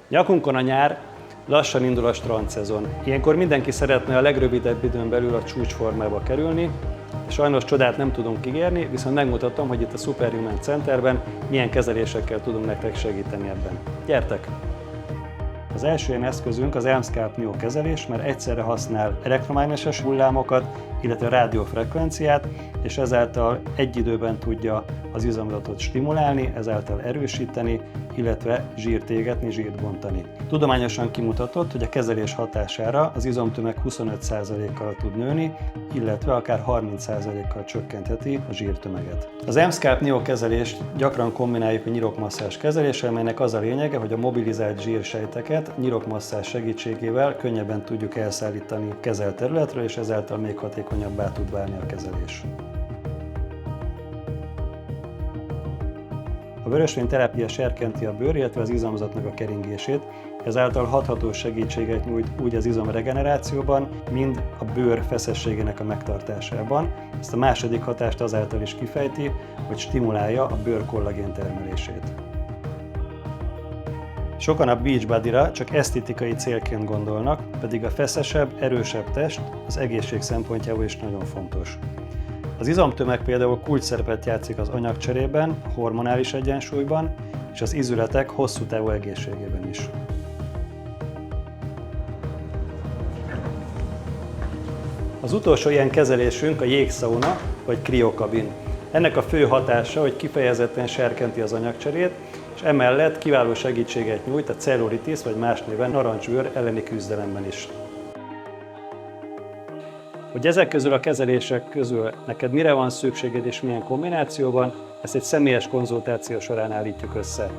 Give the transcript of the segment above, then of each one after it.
Nyakunkon a nyár, lassan indul a strandszezon. Ilyenkor mindenki szeretne a legrövidebb időn belül a csúcsformába kerülni. Sajnos csodát nem tudunk ígérni, viszont megmutatom, hogy itt a Superhuman Centerben milyen kezelésekkel tudunk nektek segíteni ebben. Gyertek! Az első ilyen eszközünk az ELMscope Neo kezelés, mert egyszerre használ elektromágneses hullámokat, illetve rádiófrekvenciát, és ezáltal egy időben tudja az izomzatot stimulálni, ezáltal erősíteni, illetve zsírt égetni, zsírt bontani. Tudományosan kimutatott, hogy a kezelés hatására az izomtömeg 25%-kal tud nőni, illetve akár 30%-kal csökkentheti a zsírtömeget. Az ELMscope Neo kezelést gyakran kombináljuk a nyirokmasszázs kezeléssel, melynek az a lényege, hogy a mobilizált zsírsejteket nyirokmasszázs segítségével könnyebben tudjuk elszállítani kezelt területről, és ezáltal még hatékonyabbá tud válni a kezelés. A vörösvényterápia serkenti a bőr, illetve az izomzatnak a keringését, ezáltal hathatós segítséget nyújt úgy az izomregenerációban, mind a bőr feszességének a megtartásában. Ezt a második hatást azáltal is kifejti, hogy stimulálja a bőr kollagén termelését. Sokan a Beachbody-ra csak esztétikai célként gondolnak, pedig a feszesebb, erősebb test az egészség szempontjából is nagyon fontos. Az izomtömeg például kulcsszerepet játszik az anyagcserében, hormonális egyensúlyban és az izületek hosszú távú egészségében is. Az utolsó ilyen kezelésünk a jégszauna vagy kriokabin. Ennek a fő hatása, hogy kifejezetten serkenti az anyagcserét, és emellett kiváló segítséget nyújt a cellulitis vagy más néven narancsbőr elleni küzdelemben is. Hogy ezek közül a kezelések közül neked mire van szükséged és milyen kombinációban, ezt egy személyes konzultáció során állítjuk össze.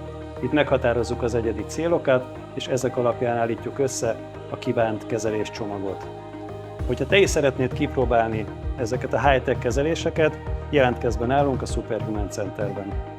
Itt meghatározzuk az egyedi célokat, és ezek alapján állítjuk össze a kívánt kezeléscsomagot. Hogyha te is szeretnéd kipróbálni ezeket a high-tech kezeléseket, jelentkezz be nálunk a Superhuman Centerben.